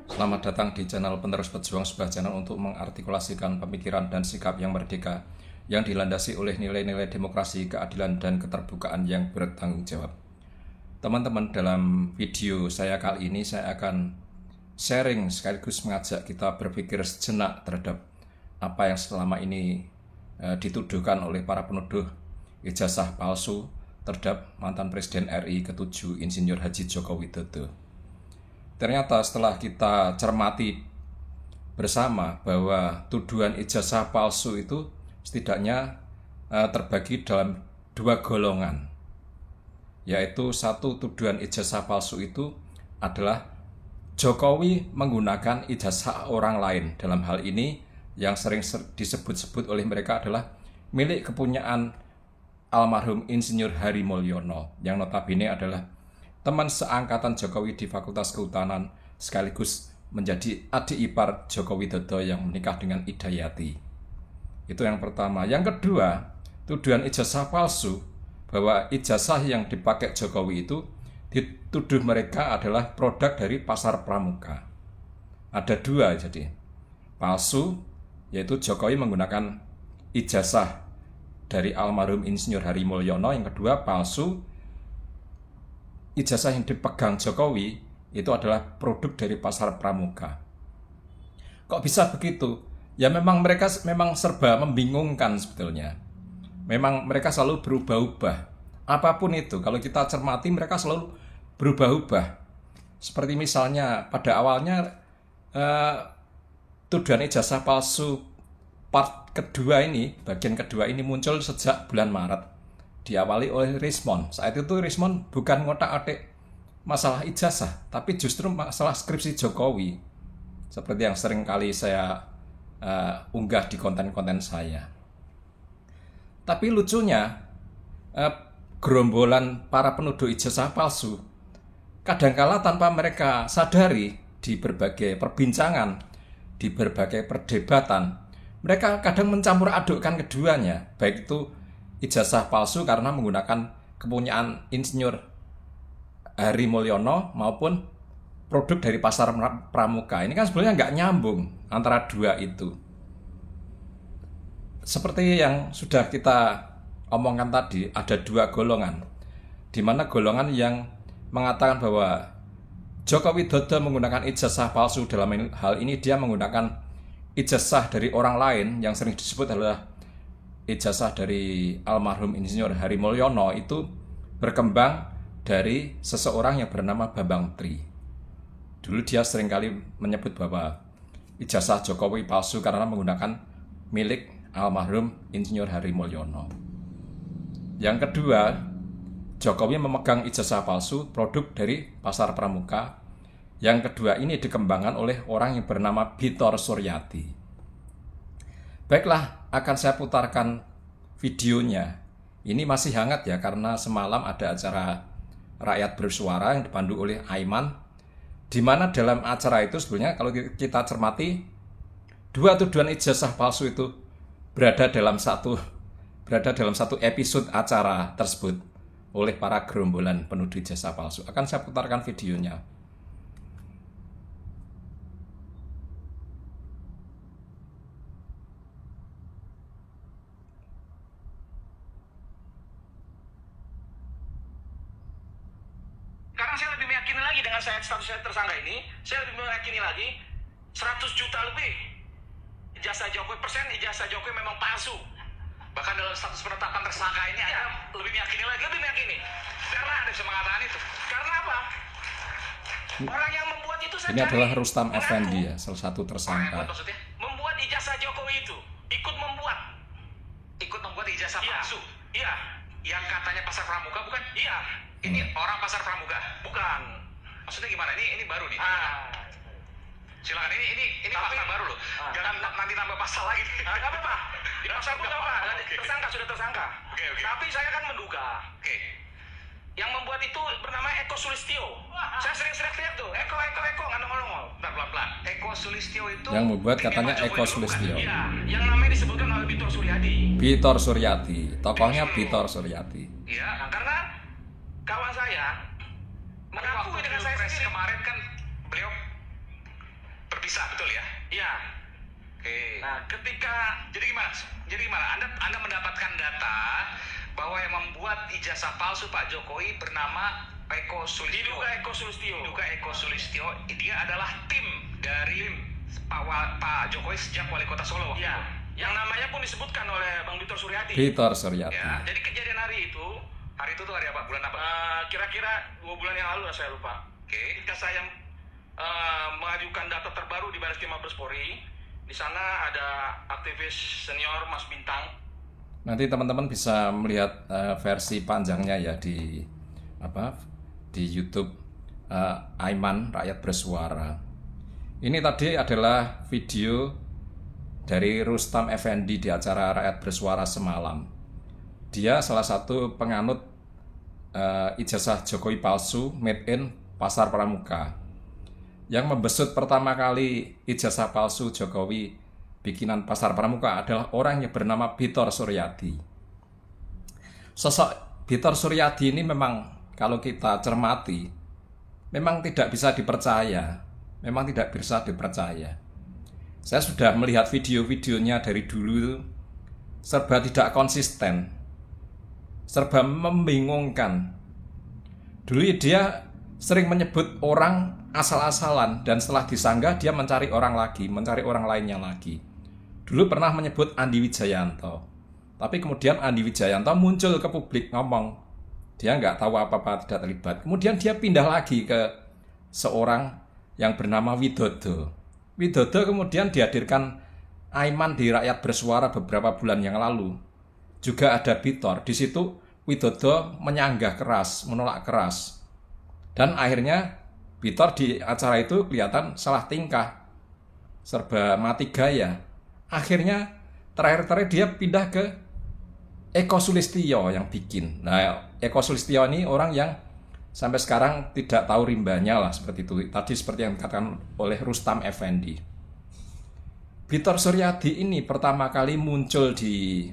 Selamat datang di channel Penerus Pejuang, sebuah channel untuk mengartikulasikan pemikiran dan sikap yang merdeka, yang dilandasi oleh nilai-nilai demokrasi, keadilan, dan keterbukaan yang bertanggung jawab. Teman-teman, dalam video saya kali ini saya akan sharing sekaligus mengajak kita berpikir sejenak terhadap apa yang selama ini dituduhkan oleh para penuduh ijazah palsu terhadap mantan Presiden RI ke-7 Insinyur Haji Joko Widodo. Ternyata setelah kita cermati bersama bahwa tuduhan ijazah palsu itu setidaknya terbagi dalam dua golongan, yaitu satu, tuduhan ijazah palsu itu adalah Jokowi menggunakan ijazah orang lain. Dalam hal ini yang sering disebut-sebut oleh mereka adalah milik kepunyaan almarhum Insinyur Hari Mulyono, yang notabene adalah teman seangkatan Jokowi di Fakultas Kehutanan, sekaligus menjadi adik ipar Joko Widodo yang menikah dengan Idayati. Itu yang pertama. Yang kedua, tuduhan ijazah palsu, bahwa ijazah yang dipakai Jokowi itu dituduh mereka adalah produk dari pasar pramuka. Ada dua jadi. Palsu, yaitu Jokowi menggunakan ijazah dari almarhum Insinyur Hari Mulyono. Yang kedua, palsu, ijazah yang dipegang Jokowi itu adalah produk dari pasar pramuka. Kok bisa begitu? Ya memang mereka serba membingungkan sebetulnya. Memang mereka selalu berubah-ubah. Apapun itu, kalau kita cermati mereka selalu berubah-ubah. Seperti misalnya pada awalnya tuduhan ijazah palsu part kedua ini, bagian kedua ini muncul sejak bulan Maret. Diawali oleh Rismond. Saat itu Rismond bukan ngotak-atik masalah ijazah, tapi justru masalah skripsi Jokowi, seperti yang sering kali saya unggah di konten-konten saya. Tapi lucunya, gerombolan para penuduh ijazah palsu, kadangkala tanpa mereka sadari, di berbagai perbincangan, di berbagai perdebatan, mereka kadang mencampur adukkan keduanya, baik itu ijazah palsu karena menggunakan kepunyaan Insinyur Hari Mulyono maupun produk dari pasar pramuka. Ini kan sebenarnya nggak nyambung antara dua itu. Seperti yang sudah kita omongkan tadi, ada dua golongan, di mana golongan yang mengatakan bahwa Joko Widodo menggunakan ijazah palsu. Dalam hal ini dia menggunakan ijazah dari orang lain, yang sering disebut adalah ijazah dari almarhum Insinyur Hari Mulyono, itu berkembang dari seseorang yang bernama Bambang Tri. Dulu dia seringkali menyebut bahwa ijazah Jokowi palsu karena menggunakan milik almarhum Insinyur Hari Mulyono. Yang kedua, Jokowi memegang ijazah palsu produk dari pasar pramuka. Yang kedua ini dikembangkan oleh orang yang bernama Bitor Suryati. Baiklah, akan saya putarkan videonya. Ini masih hangat ya, karena semalam ada acara Rakyat Bersuara yang dipandu oleh Aiman, di mana dalam acara itu sebenarnya kalau kita cermati, dua tuduhan ijazah palsu itu berada dalam satu episode acara tersebut oleh para gerombolan penuduh ijazah palsu. Akan saya putarkan videonya. Saya lebih meyakini lagi dengan status saya tersangka ini, saya lebih meyakini lagi 100 juta lebih ijazah Jokowi memang palsu. Bahkan dalam status penetapan tersangka ini ya, lebih meyakini. Karena Anda bisa mengatakan itu. Karena apa? Orang yang membuat itu Ini adalah Rustam Effendi ya, salah satu tersangka. Membuat ijazah Jokowi itu, ikut membuat ijazah palsu. Iya, yang katanya pasar pramuka bukan? Iya. Ini orang pasar pramuka, bukan. Maksudnya gimana? Ini baru nih. Silakan, ini fakta baru loh. Jangan nanti nambah pasal lagi. Enggak apa-apa. Di pasal pun apa? Tersangka sudah tersangka. Oke. Tapi saya kan menduga. Oke. Yang membuat itu bernama Eko Sulistyo. Saya sering teriak tuh, Eko, nggak nongol. Bentar, pelan-pelan. Eko Sulistyo itu yang membuat katanya Eko Sulistyo. Iya, yang namanya disebutkan oleh Bitor Suryati. Bitor Suryati, tokohnya Bitor Suryati. Iya, karena kawan saya mengakui dengan saya sendiri. Kemarin kan beliau Iya. Oke. Nah, jadi gimana? Anda mendapatkan data bahwa yang membuat ijazah palsu Pak Jokowi bernama Eko Sulistyo. Diduga Eko Sulistyo. Dia adalah tim dari Pak Jokowi sejak wali kota Solo. Iya. Yang namanya pun disebutkan oleh Bang Bitor Suryadi. Ya, jadi kejadian hari itu tuh hari apa? Bulan apa? Kira-kira 2 bulan yang lalu, saya lupa. Oke. Ketika saya mengajukan data terbaru di Bareskrim Mabes Polri, di sana ada aktivis senior Mas Bintang. Nanti teman-teman bisa melihat versi panjangnya ya di YouTube Aiman Rakyat Bersuara. Ini tadi adalah video dari Rustam Effendi di acara Rakyat Bersuara semalam. Dia salah satu penganut ijazah Jokowi palsu made in Pasar Pramuka. Yang membesut pertama kali ijazah palsu Jokowi bikinan Pasar Pramuka adalah orang yang bernama Bitor Suryadi. Sosok Bitor Suryadi ini memang kalau kita cermati memang tidak bisa dipercaya. Saya sudah melihat video-videonya dari dulu, serba tidak konsisten, serba membingungkan. Dulu dia sering menyebut orang asal-asalan dan setelah disanggah dia mencari orang lainnya lagi. Dulu pernah menyebut Andi Wijayanto, tapi kemudian Andi Wijayanto muncul ke publik ngomong dia nggak tahu apa-apa, tidak terlibat. Kemudian dia pindah lagi ke seorang yang bernama Widodo kemudian dihadirkan Aiman di Rakyat Bersuara beberapa bulan yang lalu. Juga ada Bitor. Di situ Widodo menyanggah keras, menolak keras. Dan akhirnya Bitor di acara itu kelihatan salah tingkah, serba mati gaya. Akhirnya terakhir dia pindah ke Eko Sulistyo yang bikin. Nah, Eko Sulistyo ini orang yang sampai sekarang tidak tahu rimbanya lah, seperti itu. Tadi seperti yang dikatakan oleh Rustam Effendi. Bitor Suryadi ini pertama kali muncul di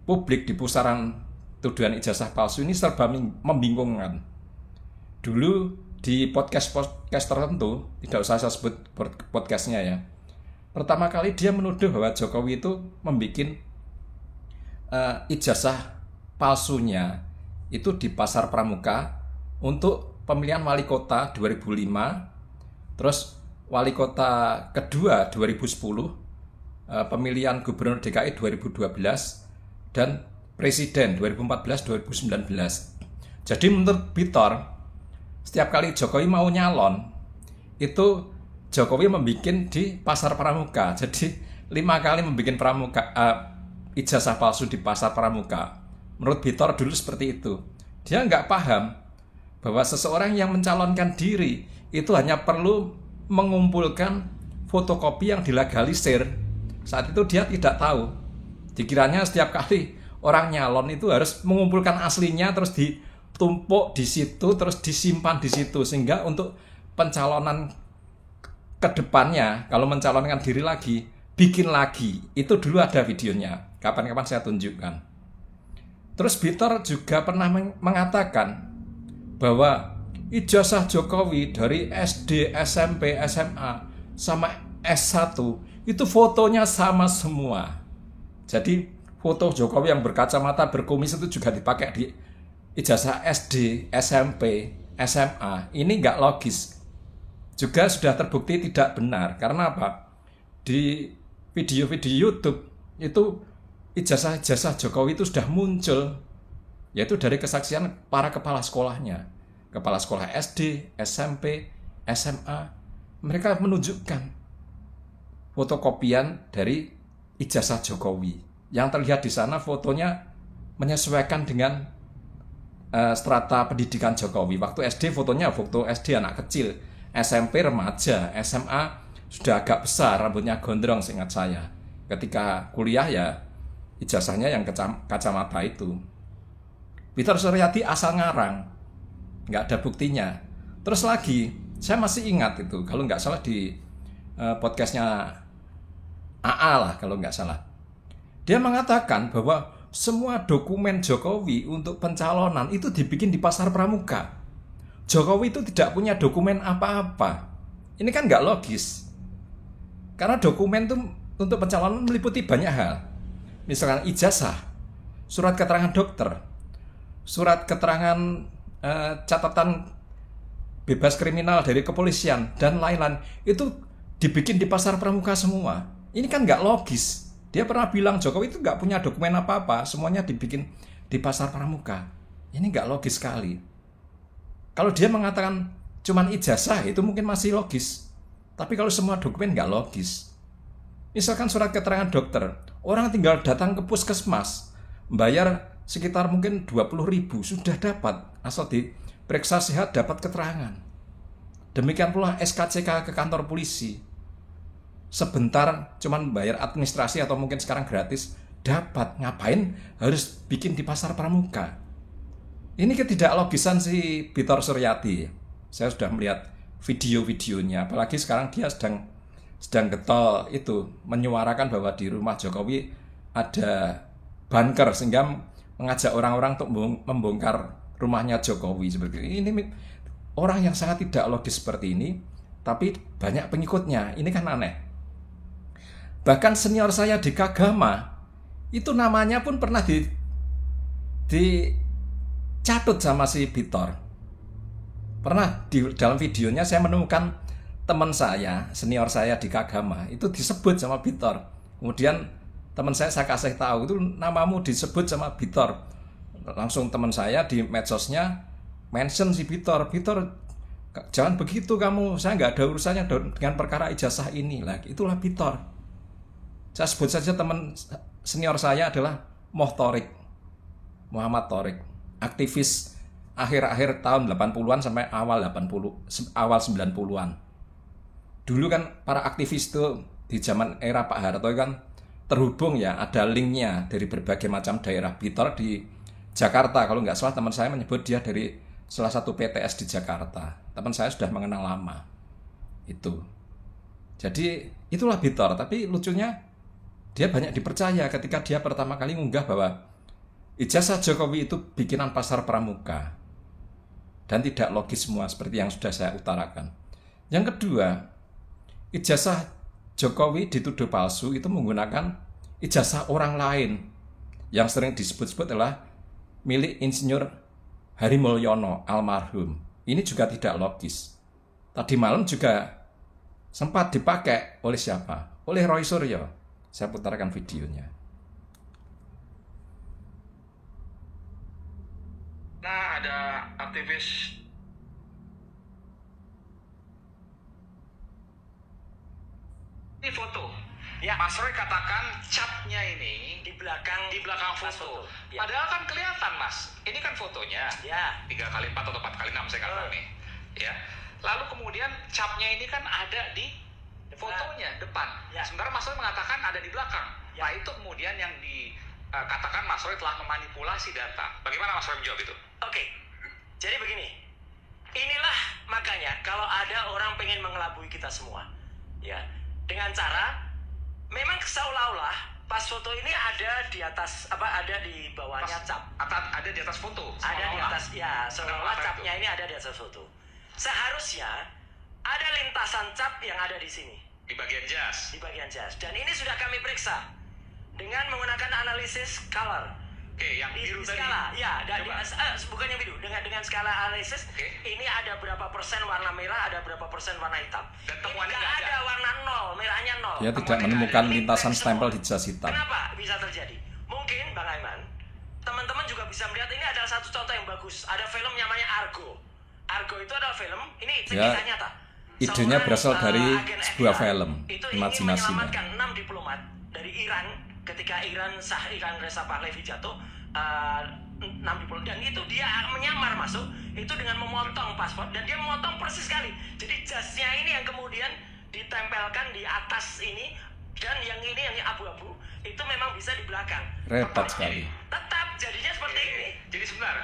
publik di pusaran tuduhan ijazah palsu ini serba membingungkan. Dulu di podcast tertentu, tidak usah saya sebut podcastnya ya. Pertama kali dia menuduh bahwa Jokowi itu membuat ijazah palsunya itu di Pasar Pramuka untuk pemilihan wali kota 2005, terus wali kota kedua 2010, pemilihan gubernur DKI 2012, dan presiden 2014-2019. Jadi menurut Bitor, setiap kali Jokowi mau nyalon, itu Jokowi membuat di Pasar Pramuka. Jadi 5 kali membuat ijazah palsu di Pasar Pramuka. Menurut Bitor dulu seperti itu. Dia nggak paham bahwa seseorang yang mencalonkan diri itu hanya perlu mengumpulkan fotokopi yang dilegalisir. Saat itu dia tidak tahu. Dikiranya setiap kali orang nyalon itu harus mengumpulkan aslinya, terus ditumpuk di situ, terus disimpan di situ, sehingga untuk pencalonan kedepannya, kalau mencalonkan diri lagi, bikin lagi. Itu dulu ada videonya. Kapan-kapan saya tunjukkan. Terus Bitor juga pernah mengatakan bahwa ijazah Jokowi dari SD, SMP, SMA, sama S1 itu fotonya sama semua. Jadi foto Jokowi yang berkacamata berkumis itu juga dipakai di ijazah SD, SMP, SMA. Ini nggak logis. Juga sudah terbukti tidak benar. Karena apa? Di video-video YouTube itu ijazah Jokowi itu sudah muncul, yaitu dari kesaksian para kepala sekolahnya, kepala sekolah SD, SMP, SMA. Mereka menunjukkan fotokopian dari ijazah Jokowi. Yang terlihat di sana fotonya menyesuaikan dengan strata pendidikan Jokowi. Waktu SD fotonya foto SD anak kecil, SMP remaja, SMA sudah agak besar, rambutnya gondrong seingat saya. Ketika kuliah ya ijazahnya yang kacamata itu. Bitor Suryadi asal ngarang, nggak ada buktinya. Terus lagi, saya masih ingat itu, kalau nggak salah di podcastnya AA lah kalau nggak salah. Dia mengatakan bahwa semua dokumen Jokowi untuk pencalonan itu dibikin di Pasar Pramuka. Jokowi itu tidak punya dokumen apa-apa. Ini kan nggak logis. Karena dokumen itu untuk pencalonan meliputi banyak hal. Misalkan ijazah, surat keterangan dokter, surat keterangan catatan bebas kriminal dari kepolisian, dan lain-lain. Itu dibikin di pasar pramuka semua. Ini kan nggak logis. Dia pernah bilang Jokowi itu nggak punya dokumen apa-apa, semuanya dibikin di pasar pramuka. Ini nggak logis sekali. Kalau dia mengatakan cuman ijazah, itu mungkin masih logis. Tapi kalau semua dokumen nggak logis. Misalkan surat keterangan dokter, orang tinggal datang ke puskesmas, bayar sekitar mungkin 20.000, sudah dapat. Asal diperiksa sehat, dapat keterangan. Demikian pula SKCK ke kantor polisi. Sebentar cuman bayar administrasi atau mungkin sekarang gratis, dapat. Ngapain harus bikin di pasar pramuka? Ini ketidaklogisan si Bitor Suryati. Saya sudah melihat video-videonya, apalagi sekarang dia sedang getol itu menyuarakan bahwa di rumah Jokowi ada bunker sehingga mengajak orang-orang untuk membongkar rumahnya Jokowi seperti ini. Ini orang yang sangat tidak logis seperti ini, tapi banyak pengikutnya. Ini kan aneh. Bahkan senior saya di Kagama itu namanya pun pernah dicatut sama si Bitor. Pernah di dalam videonya saya menemukan teman saya, senior saya di Kagama itu disebut sama Bitor. Kemudian teman saya kasih tahu, itu namamu disebut sama Bitor. Langsung teman saya di medsosnya mention si Bitor. Bitor, jangan begitu kamu, saya nggak ada urusannya dengan perkara ijazah ini. Lah, itulah Bitor. Saya sebut saja teman senior saya adalah Muhammad Thorik, aktivis akhir-akhir tahun 80-an sampai awal 90-an. Dulu kan para aktivis itu di zaman era Pak Harto kan terhubung ya, ada linknya dari berbagai macam daerah. Bitor di Jakarta, kalau nggak salah teman saya menyebut dia dari salah satu PTS di Jakarta. Teman saya sudah mengenal lama itu. Jadi itulah Bitor, tapi lucunya dia banyak dipercaya ketika dia pertama kali mengunggah bahwa ijazah Jokowi itu bikinan pasar pramuka dan tidak logis semua seperti yang sudah saya utarakan. Yang kedua, ijazah Jokowi dituduh palsu itu menggunakan ijazah orang lain yang sering disebut-sebut adalah milik Insinyur Hari Mulyono almarhum. Ini juga tidak logis. Tadi malam juga sempat dipakai oleh siapa? Oleh Roy Suryo. Saya putarkan videonya. Nah, ada aktivis ini foto. Ya, Mas Roy katakan capnya ini di belakang foto. Ya. Padahal kan kelihatan, Mas. Ini kan fotonya. Ya. 3x4 atau 4x6 saya nggak tahu nih. Ya. Lalu kemudian capnya ini kan ada di fotonya depan. Ya. Sementara Mas Roy mengatakan ada di belakang. Ya. Nah, itu kemudian yang dikatakan Mas Roy telah memanipulasi data. Bagaimana Mas Roy menjawab itu? Oke. Jadi begini. Inilah makanya kalau ada orang pengen mengelabui kita semua. Ya. Dengan cara memang seolah-olah pas foto ini ada di atas ada di bawahnya cap. Ada di atas foto. Ada di atas ya, seolah-olah capnya ini ada di atas foto. Seharusnya ada lintasan cap yang ada di sini. Di bagian jas. Di bagian jas. Dan ini sudah kami periksa dengan menggunakan analisis color. Oke, yang biru tadi. Skala, ya, bukan yang biru. Dengan skala analisis, ini ada berapa persen warna merah, ada berapa persen warna hitam. Dan temuannya nggak ada warna 0, merahnya 0. Dia tidak menemukan lintasan stempel di jas hitam. Kenapa bisa terjadi? Mungkin, Bang Aiman, teman-teman juga bisa melihat ini adalah satu contoh yang bagus. Ada film namanya Argo. Argo itu adalah film, ini kisah nyata. Idenya berasal dari sebuah film, itu imajinasi. Ingin menyelamatkan 6 diplomat dari Iran ketika Iran Reza Pahlavi jatuh. 6 diplomat, dan itu dia menyamar masuk itu dengan memotong paspor, dan dia memotong persis sekali. Jadi jasnya ini yang kemudian ditempelkan di atas ini, dan yang ini yang abu-abu itu memang bisa di belakang. Repot sekali. Tetap jadinya seperti ini. Jadi sebentar,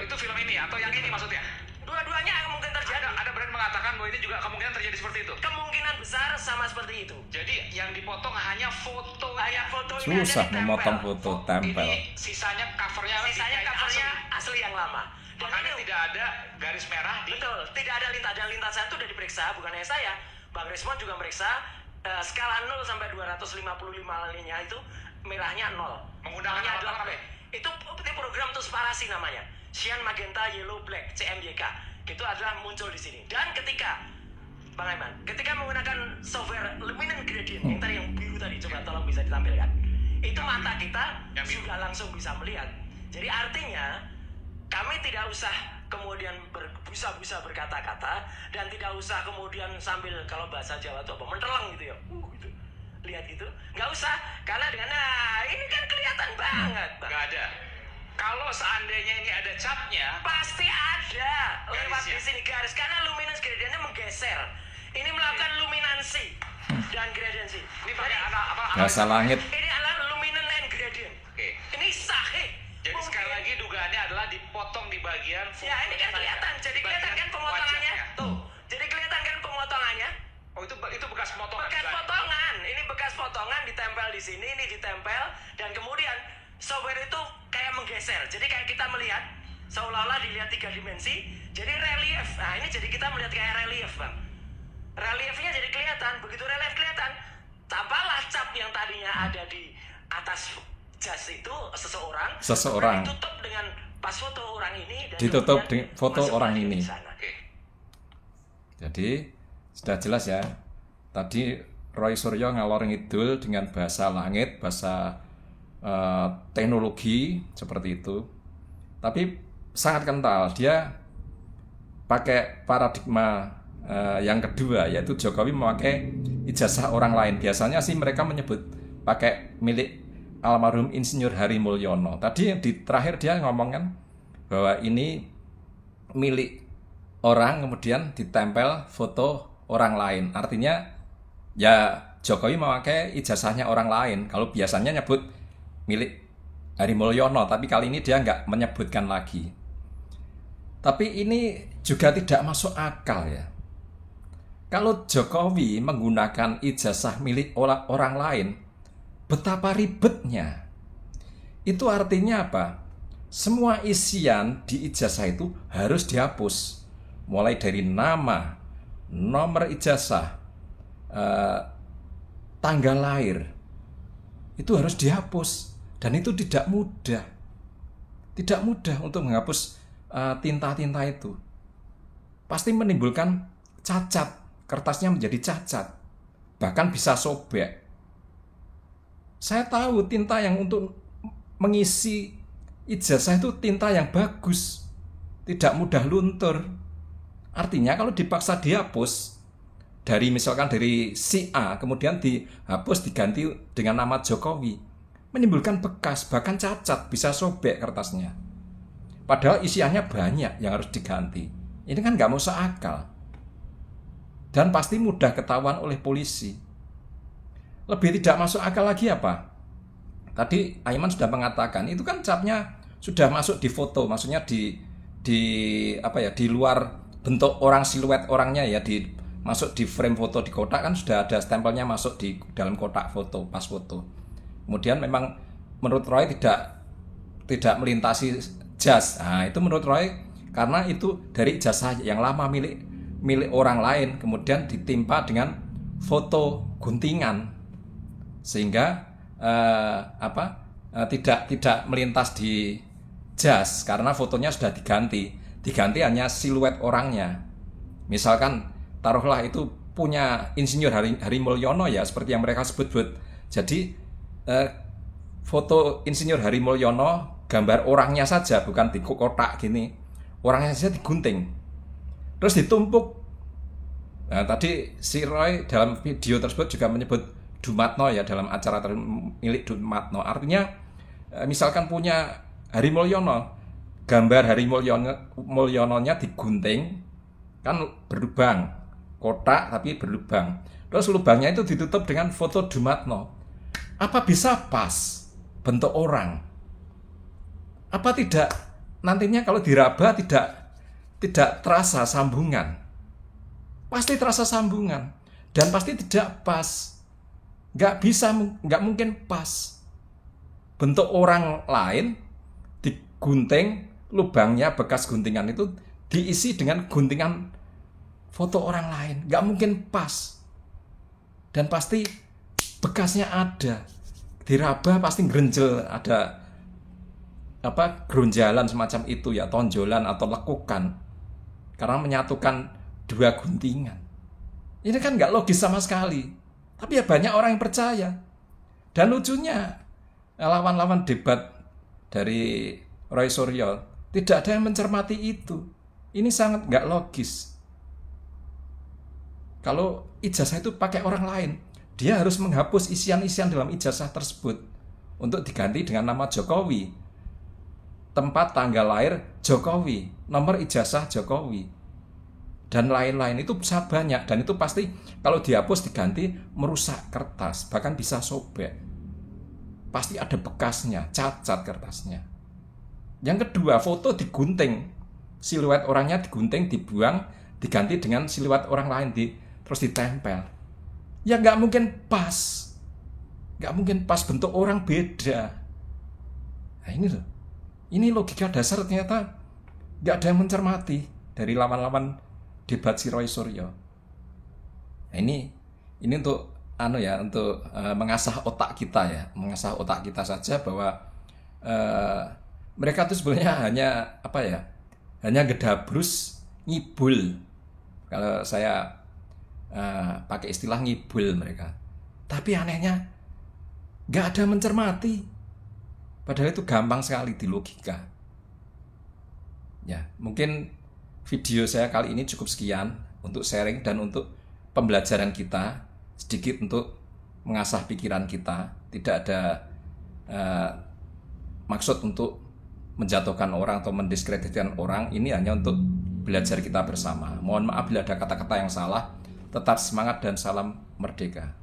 itu film ini atau yang ini maksudnya? Dua-duanya mungkin terjadi. Ada brand mengatakan bahwa ini juga kemungkinan terjadi seperti itu. Kemungkinan besar sama seperti itu. Jadi yang dipotong hanya foto. Ini susah memotong foto tempel. Ini sisanya covernya asli yang lama. Dan makanya ini, tidak ada garis merah di. Betul, tidak ada lintasan itu sudah diperiksa, bukan hanya saya. Bang Resmond juga meriksa, skala 0 sampai 255-nya itu merahnya 0. Menggunakan Namanya adalah apa? itu program untuk separasi namanya. Cyan, magenta, yellow, black, CMYK. Itu adalah muncul di sini. Dan ketika Bang Aiman, ketika menggunakan software luminance gradient yang tadi yang biru tadi, coba tolong bisa ditampilkan. Itu mata kita sudah langsung bisa melihat. Jadi artinya kami tidak usah kemudian berbusa-busa berkata-kata dan tidak usah kemudian sambil kalau bahasa Jawa itu apa menterlang gitu ya. Gitu. Lihat gitu. Nggak usah karena dengan ini kan kelihatan banget. Nggak ada. Kalau seandainya ini ada capnya, pasti ada lewat garisnya. di sini garis karena luminance gradientnya menggeser. Ini melakukan luminansi dan gradiensi. Ini pakai apa? Bahasa langit. Ini adalah luminance and gradient. Oke. Ini sahih. Jadi sekali lagi dugaannya adalah dipotong di bagian. Ya ini kan kelihatan. Jadi kelihatan kan pemotongannya. Tuh. Jadi kelihatan kan pemotongannya. Oh itu bekas potongan. Bekas potongan. Ini bekas potongan ditempel di sini. Ini ditempel dan kemudian software itu kayak menggeser. Jadi kayak kita melihat seolah-olah dilihat 3 dimensi. Jadi relief. Nah ini jadi kita melihat kayak relief, Bang. Reliefnya jadi kelihatan. Begitu relief kelihatan, tampaklah cap yang tadinya ada di atas jas itu seseorang ditutup dengan pas foto orang ini dan ditutup dengan foto orang lagi ini. di sana. Jadi sudah jelas ya. Tadi Roy Suryo ngalor ngidul dengan bahasa langit, bahasa teknologi seperti itu. Tapi sangat kental. Dia pakai paradigma yang kedua, yaitu Jokowi memakai ijazah orang lain. Biasanya sih mereka menyebut pakai milik almarhum Insinyur Hari Mulyono. Tadi yang di terakhir dia ngomong kan bahwa ini milik orang kemudian ditempel foto orang lain. Artinya ya Jokowi memakai ijazahnya orang lain. Kalau biasanya nyebut milik Hari Mulyono, tapi kali ini dia nggak menyebutkan lagi. Tapi ini juga tidak masuk akal ya. Kalau Jokowi menggunakan ijazah milik orang lain, betapa ribetnya. Itu artinya apa? Semua isian di ijazah itu harus dihapus. Mulai dari nama, nomor ijazah, tanggal lahir. Itu harus dihapus. Dan itu tidak mudah. Tidak mudah untuk menghapus tinta-tinta itu. Pasti menimbulkan cacat. Kertasnya menjadi cacat. Bahkan bisa sobek. Saya tahu tinta yang untuk mengisi ijazah itu tinta yang bagus. Tidak mudah luntur. Artinya kalau dipaksa dihapus, misalkan dari si A, kemudian dihapus diganti dengan nama Jokowi, menimbulkan bekas, bahkan cacat, bisa sobek kertasnya. Padahal isiannya banyak yang harus diganti. Ini kan nggak masuk akal. Dan pasti mudah ketahuan oleh polisi. Lebih tidak masuk akal lagi apa? Tadi Aiman sudah mengatakan itu kan capnya sudah masuk di foto, maksudnya di luar bentuk orang, siluet orangnya ya, masuk di frame foto di kotak kan sudah ada stempelnya masuk di dalam kotak foto pas foto. Kemudian memang menurut Roy tidak melintasi jas. Nah, itu menurut Roy karena itu dari ijazah yang lama milik orang lain kemudian ditimpa dengan foto guntingan sehingga tidak melintas di jas karena fotonya sudah diganti hanya siluet orangnya. Misalkan taruhlah itu punya Insinyur Hari Mulyono ya, seperti yang mereka sebut. Jadi foto Insinyur Hari Mulyono gambar orangnya saja, bukan di kotak gini, orangnya saja digunting terus ditumpuk. Nah, tadi si Roy dalam video tersebut juga menyebut Dumatno ya, dalam acara milik Dumatno. Artinya misalkan punya Hari Mulyono, gambar Hari Mulyononya digunting kan berlubang, kotak tapi berlubang. Terus lubangnya itu ditutup dengan foto Dumatno. Apa bisa pas bentuk orang? Apa tidak nantinya kalau diraba tidak terasa sambungan? Pasti terasa sambungan dan pasti tidak pas. Nggak mungkin pas. Bentuk orang lain digunting, lubangnya bekas guntingan itu diisi dengan guntingan foto orang lain. Nggak mungkin pas. Dan pasti bekasnya ada. Diraba pasti gerenjel, ada geronjalan semacam itu ya, tonjolan atau lekukan. Karena menyatukan dua guntingan. Ini kan nggak logis sama sekali. Tapi ya banyak orang yang percaya. Dan lucunya, lawan-lawan debat dari Roy Suryo tidak ada yang mencermati itu. Ini sangat nggak logis. Kalau ijazah itu pakai orang lain, dia harus menghapus isian-isian dalam ijazah tersebut untuk diganti dengan nama Jokowi, tempat tanggal lahir Jokowi, nomor ijazah Jokowi, dan lain-lain. Itu bisa banyak, dan itu pasti kalau dihapus diganti merusak kertas, bahkan bisa sobek. Pasti ada bekasnya, cacat kertasnya. Yang kedua, foto digunting, siluet orangnya digunting, dibuang, diganti dengan siluet orang lain, terus ditempel. Ya nggak mungkin pas, nggak mungkin pas, bentuk orang beda. Nah ini loh, ini logika dasar ternyata nggak ada yang mencermati dari lawan-lawan debat si Roy Suryo. Nah ini untuk untuk mengasah otak kita ya, mengasah otak kita saja bahwa mereka itu sebenarnya hanya gedabrus, ngibul. Kalau saya pakai istilah ngibul mereka. Tapi anehnya nggak ada mencermati. Padahal itu gampang sekali di logika. Ya, mungkin video saya kali ini cukup sekian untuk sharing dan untuk pembelajaran kita, sedikit untuk mengasah pikiran kita. Tidak ada maksud untuk menjatuhkan orang atau mendiskreditkan orang. Ini hanya untuk belajar kita bersama. Mohon maaf bila ada kata-kata yang salah. Tetap semangat dan salam merdeka.